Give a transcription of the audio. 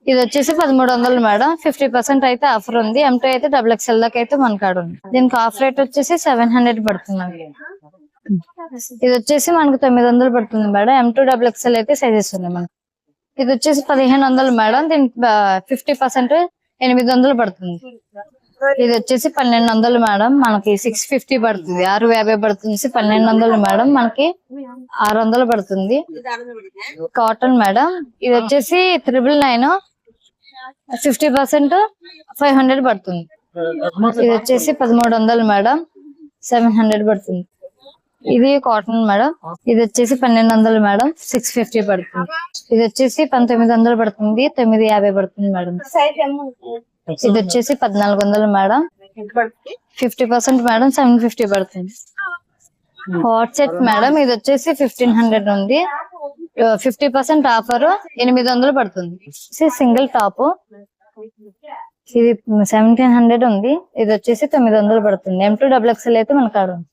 ఇది వచ్చేసి 1300 మేడం. 50% అయితే ఆఫర్ ఉంది. M2 అయితే XXL దాకా అయితే మన కాడ ఉంది. దీనికి ఆఫ్ రేట్ వచ్చేసి 700 పడుతుంది. ఇది వచ్చేసి మనకు 900 పడుతుంది మేడం. M2 XXL అయితే సైజెస్ ఉన్నాయి మనకి. ఇది వచ్చేసి 1500 మేడం. దీనికి 50% 800 పడుతుంది. ఇది వచ్చేసి 1200 మేడం. మనకి 650 పడుతుంది. 650 పడుతుంది. 1200 మేడం. మనకి 600 పడుతుంది. Cotton madam. ఇది వచ్చేసి 999 50% 500 పడుతుంది. ఇది వచ్చేసి 1300 మేడం. 700 పడుతుంది. ఇది కాటన్ మేడం. ఇది వచ్చేసి 1200 మేడం. 650 పడుతుంది. ఇది వచ్చేసి 1900 పడుతుంది. 950 పడుతుంది మేడం. ఇది వచ్చేసి 1400 మేడం. 50% మేడం. 750 పడుతుంది. Hot set madam. ఇది వచ్చేసి 1500 ఉంది. 50% ఆఫర్ 800 పడుతుంది. సింగిల్ టాప్ ఇది 1700 ఉంది. ఇది వచ్చేసి 900 పడుతుంది. M2 XXL అయితే మన కాడ ఉంది.